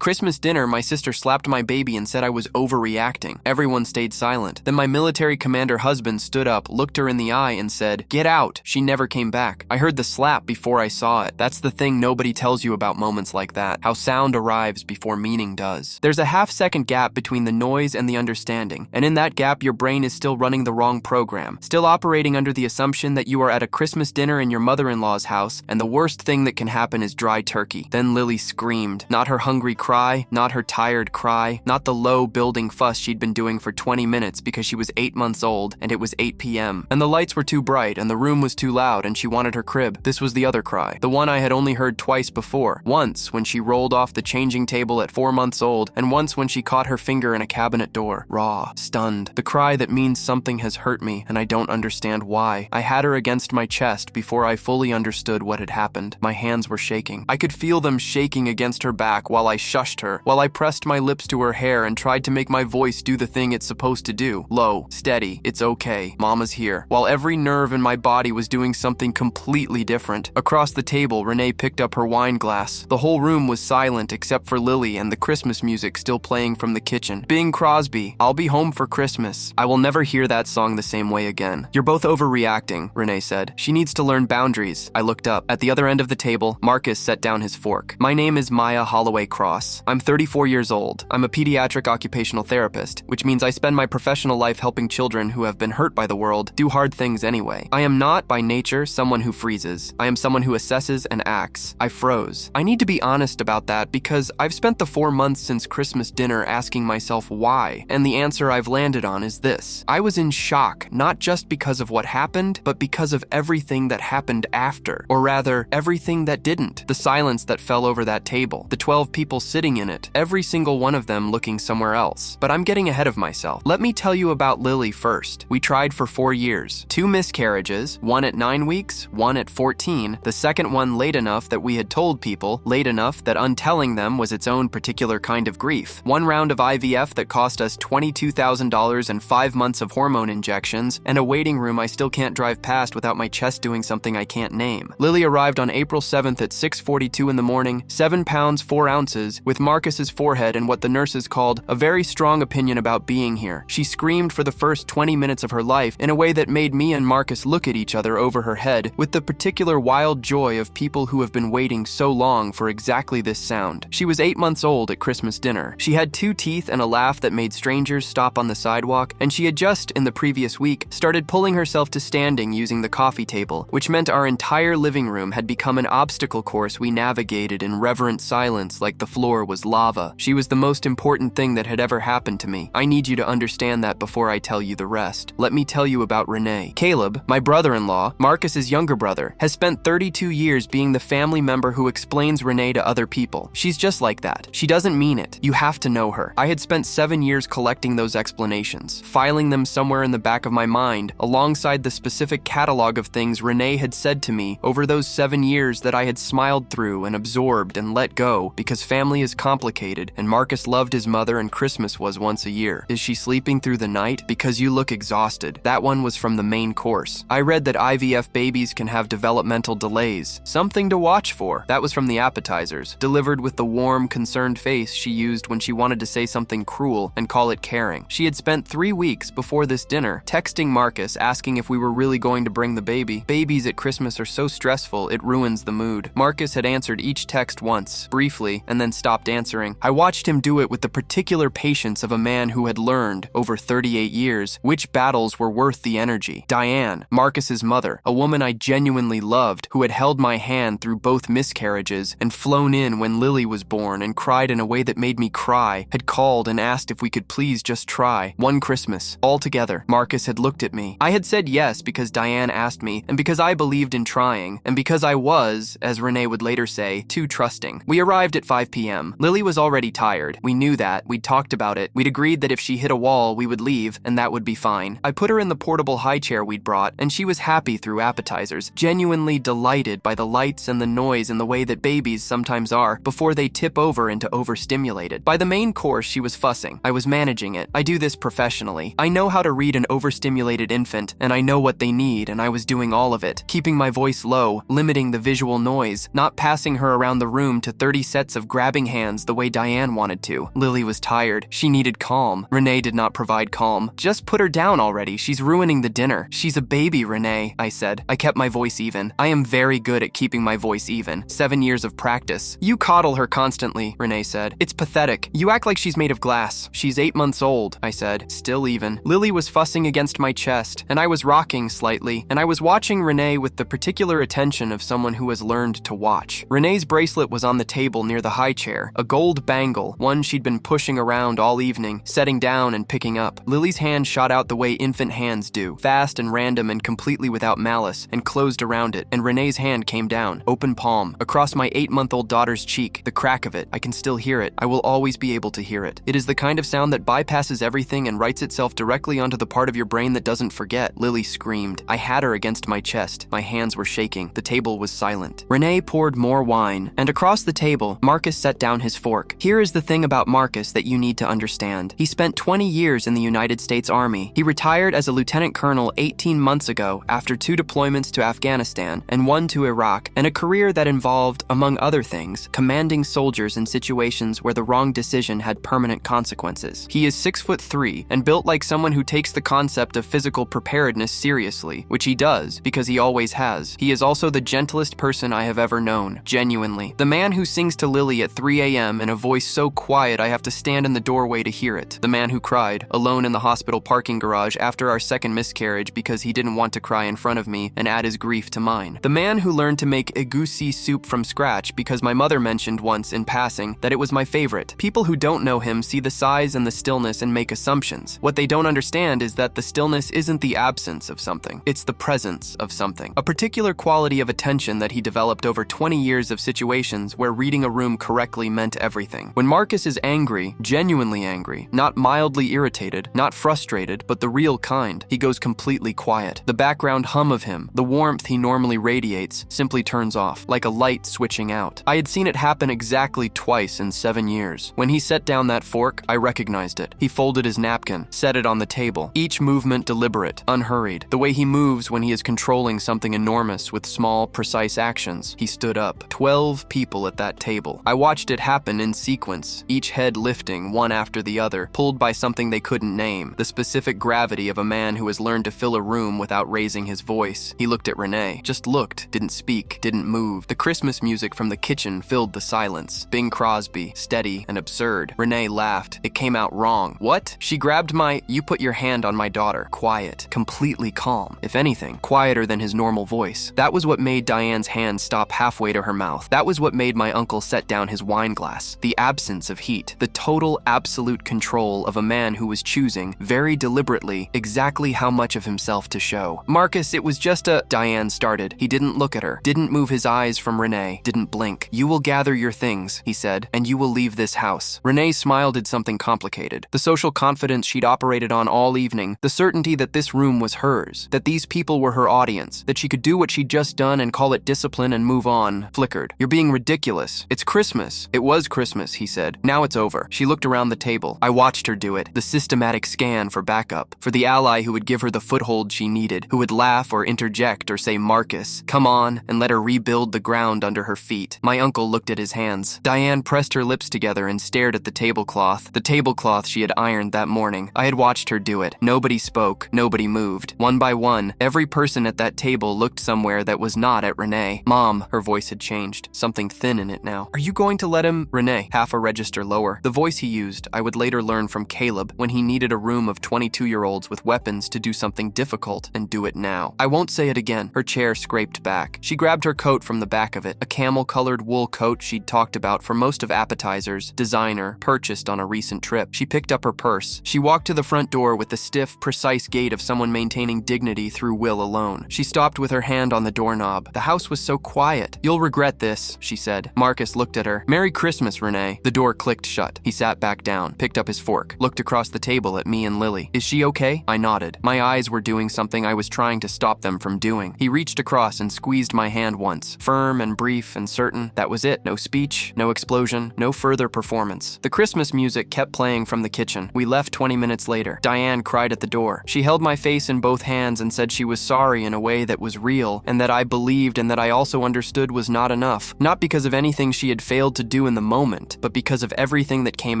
Christmas dinner, my sister slapped my baby and said I was overreacting. Everyone stayed silent. Then my military commander husband stood up, looked her in the eye, and said, "Get out." She never came back. I heard the slap before I saw it. That's the thing nobody tells you about moments like that, how sound arrives before meaning does. There's a half-second gap between the noise and the understanding, and in that gap your brain is still running the wrong program, still operating under the assumption that you are at a Christmas dinner in your mother-in-law's house, and the worst thing that can happen is dry turkey. Then Lily screamed. Not her hungry cry, not her tired cry, not the low building fuss she'd been doing for 20 minutes because she was 8 months old and it was 8 p.m. and the lights were too bright and the room was too loud and she wanted her crib. This was the other cry, the one I had only heard twice before. Once when she rolled off the changing table at 4 months old, and once when she caught her finger in a cabinet door. Raw, stunned. The cry that means something has hurt me and I don't understand why. I had her against my chest before I fully understood what had happened. My hands were shaking. I could feel them shaking against her back while I shushed her, while I pressed my lips to her hair and tried to make my voice do the thing it's supposed to do. Low, steady, it's okay, Mama's here. While every nerve in my body was doing something completely different. Across the table, Renee picked up her wine glass. The whole room was silent except for Lily and the Christmas music still playing from the kitchen. Bing Crosby, I'll Be Home for Christmas. I will never hear that song the same way again. You're both overreacting, Renee said. She needs to learn boundaries. I looked up. At the other end of the table, Marcus set down his fork. My name is Maya Holloway Cross. I'm 34 years old. I'm a pediatric occupational therapist, which means I spend my professional life helping children who have been hurt by the world do hard things anyway. I am not, by nature, someone who freezes. I am someone who assesses and acts. I froze. I need to be honest about that because I've spent the 4 months since Christmas dinner asking myself why, and the answer I've landed on is this. I was in shock, not just because of what happened, but because of everything that happened after, or rather, everything that didn't. The silence that fell over that table, the 12 people sitting in it, every single one of them looking somewhere else. But I'm getting ahead of myself. Let me tell you about Lily first. We tried for 4 years. 2 miscarriages, one at 9 weeks, one at 14, the second one late enough that we had told people, late enough that untelling them was its own particular kind of grief. 1 round of IVF that cost us $22,000 and 5 months of hormone injections, and a waiting room I still can't drive past without my chest doing something I can't name. Lily arrived on April 7th at 6:42 in the morning, 7 pounds 4 ounces, with Marcus's forehead and what the nurses called a very strong opinion about being here. She screamed for the first 20 minutes of her life in a way that made me and Marcus look at each other over her head with the particular wild joy of people who have been waiting so long for exactly this sound. She was 8 months old at Christmas dinner. She had 2 teeth and a laugh that made strangers stop on the sidewalk, and she had just, in the previous week, started pulling herself to standing using the coffee table, which meant our entire living room had become an obstacle course we navigated in reverent silence like the floor was lava. She was the most important thing that had ever happened to me. I need you to understand that before I tell you the rest. Let me tell you about Renee. Caleb, my brother-in-law, Marcus's younger brother, has spent 32 years being the family member who explains Renee to other people. She's just like that. She doesn't mean it. You have to know her. I had spent 7 years collecting those explanations, filing them somewhere in the back of my mind, alongside the specific catalog of things Renee had said to me over those 7 years that I had smiled through and absorbed and let go because family is complicated and Marcus loved his mother and Christmas was once a year. Is she sleeping through the night? Because you look exhausted. That one was from the main course. I read that IVF babies can have developmental delays. Something to watch for. That was from the appetizers, delivered with the warm, concerned face she used when she wanted to say something cruel and call it caring. She had spent 3 weeks before this dinner texting Marcus asking if we were really going to bring the baby. Babies at Christmas are so stressful, it ruins the mood. Marcus had answered each text once, briefly, and then stopped answering. I watched him do it with the particular patience of a man who had learned, over 38 years, which battles were worth the energy. Diane, Marcus's mother, a woman I genuinely loved, who had held my hand through both miscarriages and flown in when Lily was born and cried in a way that made me cry, had called and asked if we could please just try. One Christmas, all together, Marcus had looked at me. I had said yes because Diane asked me, and because I believed in trying, and because I was, as Renee would later say, too trusting. We arrived at 5 p.m. Lily was already tired. We knew that. We'd talked about it. We'd agreed that if she hit a wall, we would leave, and that would be fine. I put her in the portable high chair we'd brought, and she was happy through appetizers, genuinely delighted by the lights and the noise in the way that babies sometimes are before they tip over into overstimulated. By the main course, she was fussing. I was managing it. I do this professionally. I know how to read an overstimulated infant, and I know what they need, and I was doing all of it, keeping my voice low, limiting the visual noise, not passing her around the room to 30 sets of grabbing hands the way Diane wanted to. Lily was tired. She needed calm. Renee did not provide calm. Just put her down already. She's ruining the dinner. She's a baby, Renee, I said. I kept my voice even. I am very good at keeping my voice even. 7 years of practice. You coddle her constantly, Renee said. It's pathetic. You act like she's made of glass. She's 8 months old, I said. Still even. Lily was fussing against my chest, and I was rocking slightly, and I was watching Renee with the particular attention of someone who has learned to watch. Renee's bracelet was on the table near the high chair, a gold bangle, one she'd been pushing around all evening, setting down and picking up. Lily's hand shot out the way infant hands do, fast and random and completely without malice, and closed around it, and Renee's hand came down, open palm, across my 8-month-old daughter's cheek, the crack of it. I can still hear it. I will always be able to hear it. It is the kind of sound that bypasses everything and writes itself directly onto the part of your brain that doesn't forget. Lily screamed. I had her against my chest. My hands were shaking. The table was silent. Renee poured more wine, and across the table, Marcus set down his fork. Here is the thing about Marcus that you need to understand. He spent 20 years in the United States Army. He retired as a lieutenant colonel 18 months ago after 2 deployments to Afghanistan and 1 to Iraq, and a career that involved, among other things, commanding soldiers in situations where the wrong decision had permanent consequences. He is 6'3" and built like someone who takes the concept of physical preparedness seriously, which he does because he always has. He is also the gentlest person I have ever known, genuinely. The man who sings to Lily at 3 a.m. in a voice so quiet I have to stand in the doorway to hear it. The man who cried, alone in the hospital parking garage after our second miscarriage because he didn't want to cry in front of me and add his grief to mine. The man who learned to make egusi soup from scratch because my mother mentioned once in passing that it was my favorite. People who don't know him see the size and the stillness and make assumptions. What they don't understand is that the stillness isn't the absence of something. It's the presence of something. A particular quality of attention that he developed over 20 years of situations where reading a room correctly meant everything. When Marcus is angry, genuinely angry, not mildly irritated, not frustrated, but the real kind, he goes completely quiet. The background hum of him, the warmth he normally radiates, simply turns off, like a light switching out. I had seen it happen exactly twice in 7 years. When he set down that fork, I recognized it. He folded his napkin, set it on the table, each movement deliberate, unhurried. The way he moves when he is controlling something enormous with small, precise actions. He stood up. 12 people at that table. I watched it happen in sequence, each head lifting, one after the other, pulled by something they couldn't name, the specific gravity of a man who has learned to fill a room without raising his voice. He looked at Renee, just looked, didn't speak, didn't move. The Christmas music from the kitchen filled the silence. Bing Crosby, steady and absurd. Renee laughed. It came out wrong. What? She grabbed my, you put your hand on my daughter. Quiet, completely calm. If anything, quieter than his normal voice. That was what made Diane's hand stop halfway to her mouth. That was what made my uncle set down his wine glass. The absence of heat. The total, absolute control of a man who was choosing, very deliberately, exactly how much of himself to show. Marcus, it was just a... Diane started. He didn't look at her. Didn't move his eyes from Renee. Didn't blink. You will gather your things, he said, and you will leave this house. Renee's smile did something complicated. The social confidence she'd operated on all evening, the certainty that this room was hers, that these people were her audience, that she could do what she'd just done and call it discipline and move on, flickered. You're being ridiculous. It's Christmas. It was Christmas, he said. Now it's over. She looked around the table. I watched her do it. The systematic scan for backup, for the ally who would give her the foothold she needed, who would laugh or interject or say Marcus, come on, and let her rebuild the ground under her feet. My uncle looked at his hands. Diane pressed her lips together and stared at the tablecloth she had ironed that morning. I had watched her do it. Nobody spoke. Nobody moved. One by one, every person at that table looked somewhere that was not at Renee. Mom, her voice had changed. Something thin in it now. Are you going to let him? Renee, half a register lower. The voice he used, I would later learn from Caleb, when he needed a room of 22-year-olds with weapons to do something difficult and do it now. I won't say it again. Her chair scraped back. She grabbed her coat from the back of it, a camel-colored wool coat she'd talked about for most of appetizers, designer, purchased on a recent trip. She picked up her purse. She walked to the front door with the stiff, precise gait of someone maintaining dignity through will alone. She stopped with her hand on the doorknob. The house was so quiet. You'll regret this, she said. Marcus looked at her. Merry Christmas, Renee. The door clicked shut. He sat back down, picked up his fork, looked across the table at me and Lily. Is she okay? I nodded. My eyes were doing something I was trying to stop them from doing. He reached across and squeezed my hand once, firm and brief and certain. That was it. No speech, no explosion, no further performance. The Christmas music kept playing from the kitchen. We left 20 minutes later. Diane cried at the door. She held my face in both hands and said she was sorry in a way that was real, and that I believed and that I also understood was not enough. Not because of anything she had failed to do do in the moment, but because of everything that came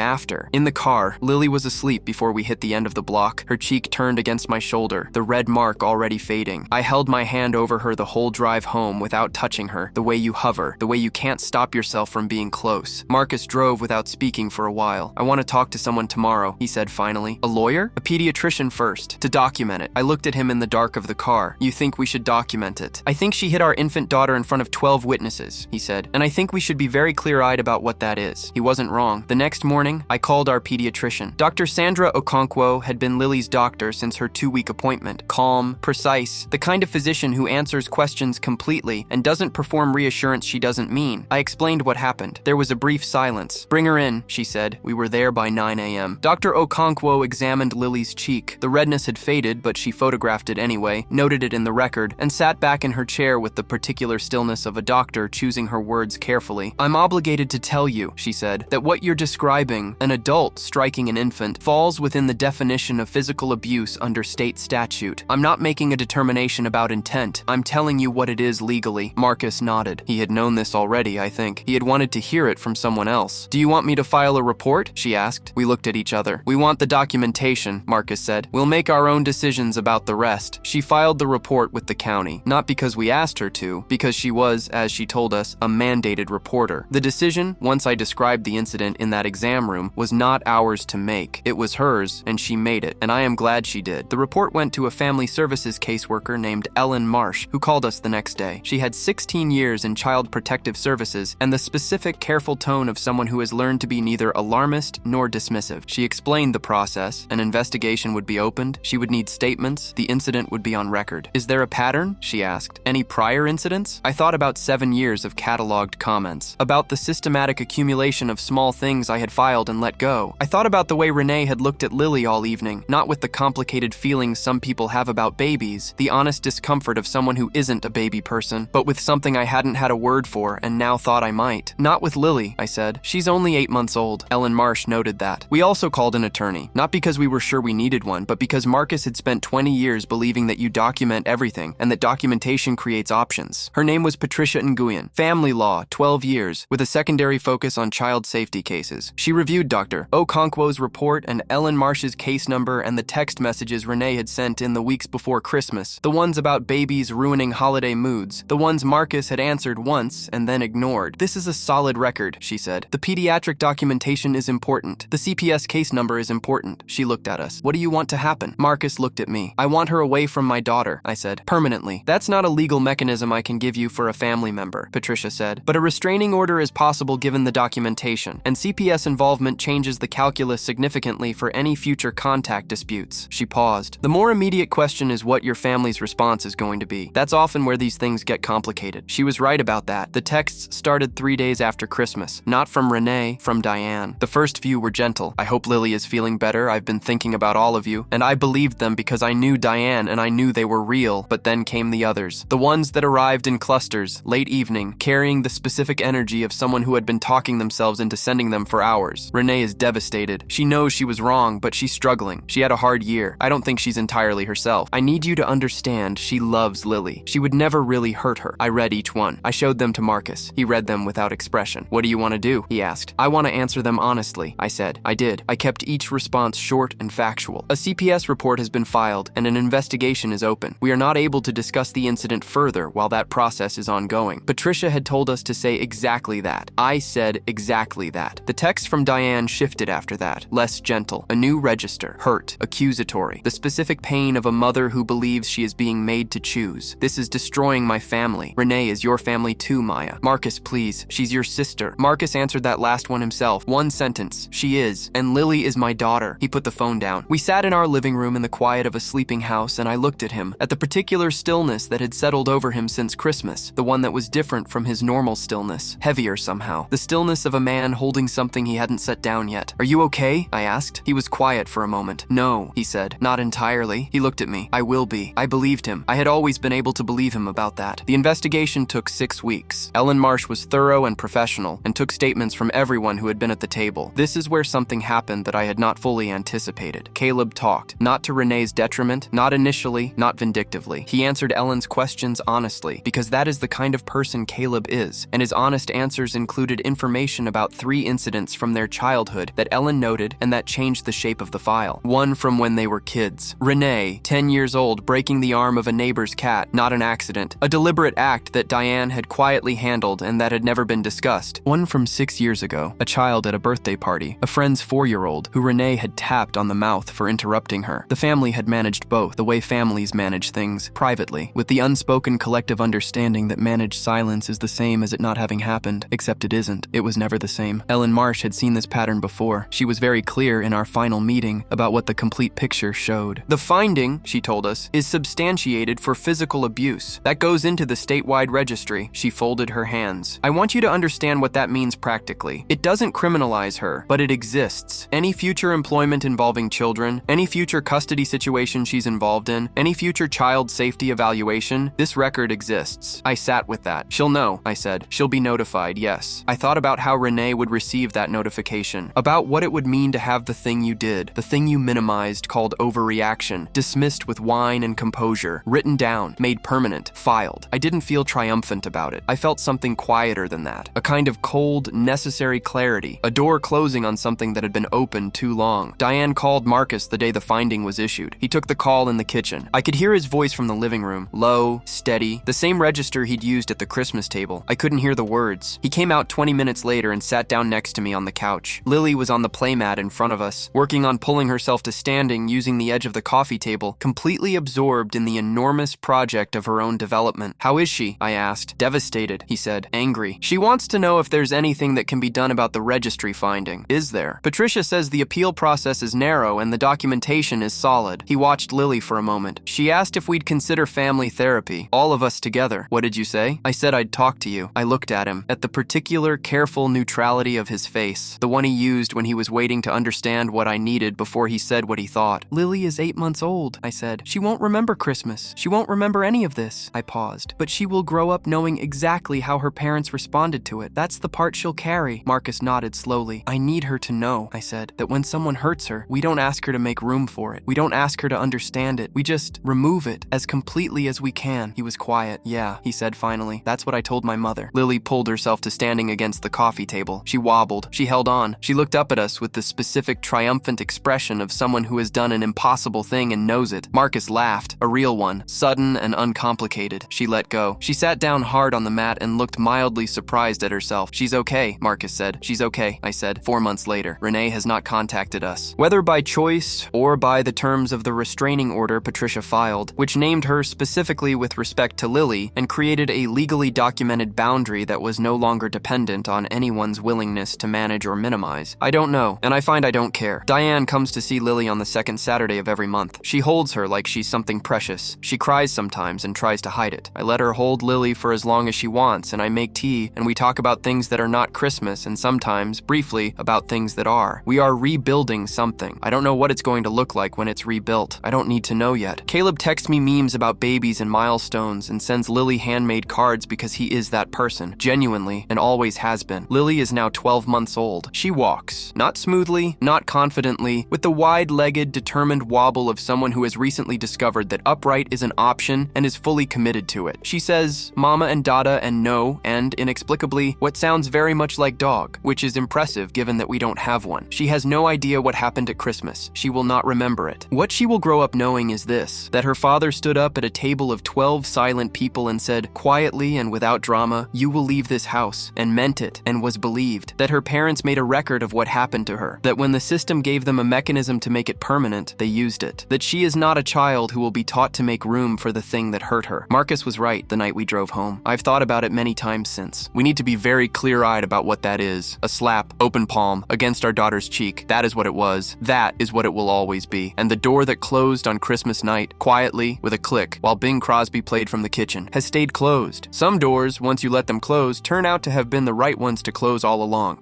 after. In the car, Lily was asleep before we hit the end of the block, her cheek turned against my shoulder, the red mark already fading. I held my hand over her the whole drive home without touching her, the way you hover, the way you can't stop yourself from being close. Marcus drove without speaking for a while. I want to talk to someone tomorrow, he said finally. A lawyer? A pediatrician first, to document it. I looked at him in the dark of the car. You think we should document it? I think she hit our infant daughter in front of 12 witnesses, he said, and I think we should be very clear-eyed about what that is. He wasn't wrong. The next morning, I called our pediatrician. Dr. Sandra Okonkwo had been Lily's doctor since her 2-week appointment. Calm, precise, the kind of physician who answers questions completely and doesn't perform reassurance she doesn't mean. I explained what happened. There was a brief silence. Bring her in, she said. We were there by 9 a.m. Dr. Okonkwo examined Lily's cheek. The redness had faded, but she photographed it anyway, noted it in the record, and sat back in her chair with the particular stillness of a doctor, choosing her words carefully. I'm obligated to tell you, she said, that what you're describing, an adult striking an infant, falls within the definition of physical abuse under state statute. I'm not making a determination about intent. I'm telling you what it is legally. Marcus nodded. He had known this already, I think. He had wanted to hear it from someone else. Do you want me to file a report? She asked. We looked at each other. We want the documentation, Marcus said. We'll make our own decisions about the rest. She filed the report with the county, not because we asked her to, because she was, as she told us, a mandated reporter. The decision, once I described the incident in that exam room, was not ours to make. It was hers, and she made it, and I am glad she did. The report went to a family services caseworker named Ellen Marsh, who called us the next day. She had 16 years in child protective services and the specific, careful tone of someone who has learned to be neither alarmist nor dismissive. She explained the process. An investigation would be opened. She would need statements. The incident would be on record. Is there a pattern? She asked. Any prior incidents? I thought about 7 years of cataloged comments, about the systematic accumulation of small things I had filed and let go. I thought about the way Renee had looked at Lily all evening, not with the complicated feelings some people have about babies, the honest discomfort of someone who isn't a baby person, but with something I hadn't had a word for and now thought I might. Not with Lily, I said. She's only 8 months old. Ellen Marsh noted that. We also called an attorney, not because we were sure we needed one, but because Marcus had spent 20 years believing that you document everything and that documentation creates options. Her name was Patricia Nguyen. Family law, 12 years, with a secondary focus on child safety cases. She reviewed Dr. Okonkwo's report and Ellen Marsh's case number and the text messages Renee had sent in the weeks before Christmas, the ones about babies ruining holiday moods, the ones Marcus had answered once and then ignored. This is a solid record, she said. The pediatric documentation is important. The CPS case number is important. She looked at us. What do you want to happen? Marcus looked at me. I want her away from my daughter, I said. Permanently. That's not a legal mechanism I can give you for a family member, Patricia said, but a restraining order is possible given the documentation, and CPS involvement changes the calculus significantly for any future contact disputes. She paused. The more immediate question is what your family's response is going to be. That's often where these things get complicated. She was right about that. The texts started 3 days after Christmas. Not from Renee, from Diane. The first few were gentle. I hope Lily is feeling better. I've been thinking about all of you. And I believed them because I knew Diane and I knew they were real. But then came the others. The ones that arrived in clusters, late evening, carrying the specific energy of someone who had been talking themselves into sending them for hours. Renee is devastated. She knows she was wrong, but she's struggling. She had a hard year. I don't think she's entirely herself. I need you to understand she loves Lily. She would never really hurt her. I read each one. I showed them to Marcus. He read them without expression. What do you want to do? He asked. I want to answer them honestly, I said. I did. I kept each response short and factual. A CPS report has been filed and an investigation is open. We are not able to discuss the incident further while that process is ongoing. Patricia had told us to say exactly that. I said exactly that. The text from Diane shifted after that. Less gentle. A new register. Hurt. Accusatory. The specific pain of a mother who believes she is being made to choose. This is destroying my family. Renee is your family too, Maya. Marcus, please. She's your sister. Marcus answered that last one himself. One sentence. She is. And Lily is my daughter. He put the phone down. We sat in our living room in the quiet of a sleeping house and I looked at him. At the particular stillness that had settled over him since Christmas. The one that was different from his normal stillness. Heavier somehow. The stillness of a man holding something he hadn't set down yet. Are you okay? I asked. He was quiet for a moment. No, he said. Not entirely. He looked at me. I will be. I believed him. I had always been able to believe him about that. The investigation took 6 weeks. Ellen Marsh was thorough and professional and took statements from everyone who had been at the table. This is where something happened that I had not fully anticipated. Caleb talked, not to Renee's detriment, not initially, not vindictively. He answered Ellen's questions honestly, because that is the kind of person Caleb is, and his honest answers included included information about 3 incidents from their childhood that Ellen noted and that changed the shape of the file. One from when they were kids. Renee, 10 years old, breaking the arm of a neighbor's cat, not an accident. A deliberate act that Diane had quietly handled and that had never been discussed. One from 6 years ago. A child at a birthday party. A friend's 4-year-old, who Renee had tapped on the mouth for interrupting her. The family had managed both, the way families manage things, privately, with the unspoken collective understanding that managed silence is the same as it not having happened, except it isn't. It was never the same. Ellen Marsh had seen this pattern before. She was very clear in our final meeting about what the complete picture showed. The finding, she told us, is substantiated for physical abuse. That goes into the statewide registry. She folded her hands. I want you to understand what that means practically. It doesn't criminalize her, but it exists. Any future employment involving children, any future custody situation she's involved in, any future child safety evaluation, this record exists. I sat with that. She'll know, I said. She'll be notified, yes. I thought about how Renee would receive that notification, about what it would mean to have the thing you did, the thing you minimized called overreaction, dismissed with wine and composure, written down, made permanent, filed. I didn't feel triumphant about it. I felt something quieter than that, a kind of cold, necessary clarity, a door closing on something that had been open too long. Diane called Marcus the day the finding was issued. He took the call in the kitchen. I could hear his voice from the living room, low, steady, the same register he'd used at the Christmas table. I couldn't hear the words. He came out 20 minutes later and sat down next to me on the couch. Lily was on the playmat in front of us, working on pulling herself to standing using the edge of the coffee table, completely absorbed in the enormous project of her own development. How is she? I asked. Devastated, he said. Angry. She wants to know if there's anything that can be done about the registry finding. Is there? Patricia says the appeal process is narrow and the documentation is solid. He watched Lily for a moment. She asked if we'd consider family therapy, all of us together. What did you say? I said I'd talk to you. I looked at him, at the particular careful neutrality of his face, the one he used when he was waiting to understand what I needed before he said what he thought. Lily is 8 months old, I said. She won't remember Christmas. She won't remember any of this. I paused. But she will grow up knowing exactly how her parents responded to it. That's the part she'll carry. Marcus nodded slowly. I need her to know, I said, that when someone hurts her, we don't ask her to make room for it. We don't ask her to understand it. We just remove it as completely as we can. He was quiet. Yeah, he said finally. That's what I told my mother. Lily pulled herself to standing against the coffee table. She wobbled. She held on. She looked up at us with the specific triumphant expression of someone who has done an impossible thing and knows it. Marcus laughed, a real one, sudden and uncomplicated. She let go. She sat down hard on the mat and looked mildly surprised at herself. She's okay, Marcus said. She's okay, I said. 4 months later. Renee has not contacted us. Whether by choice or by the terms of the restraining order Patricia filed, which named her specifically with respect to Lily and created a legally documented boundary that was no longer dependent on anyone's willingness to manage or minimize. I don't know, and I find I don't care. Diane comes to see Lily on the second Saturday of every month. She holds her like she's something precious. She cries sometimes and tries to hide it. I let her hold Lily for as long as she wants, and I make tea, and we talk about things that are not Christmas, and sometimes, briefly, about things that are. We are rebuilding something. I don't know what it's going to look like when it's rebuilt. I don't need to know yet. Caleb texts me memes about babies and milestones and sends Lily handmade cards because he is that person, genuinely, and always has been. Lily is now 12 months old. She walks, not smoothly, not confidently, with the wide-legged, determined wobble of someone who has recently discovered that upright is an option and is fully committed to it. She says mama and dada and no, and, inexplicably, what sounds very much like dog, which is impressive given that we don't have one. She has no idea what happened at Christmas. She will not remember it. What she will grow up knowing is this, that her father stood up at a table of 12 silent people and said, quietly and without drama, you will leave this house, and meant it, and was believed. That her parents made a record of what happened to her. That when the system gave them a mechanism to make it permanent, they used it. That she is not a child who will be taught to make room for the thing that hurt her. Marcus was right the night we drove home. I've thought about it many times since. We need to be very clear-eyed about what that is. A slap, open palm, against our daughter's cheek. That is what it was. That is what it will always be. And the door that closed on Christmas night, quietly, with a click, while Bing Crosby played from the kitchen, has stayed closed. Some doors, once you let them close, turn out to have been the right ones to close all along.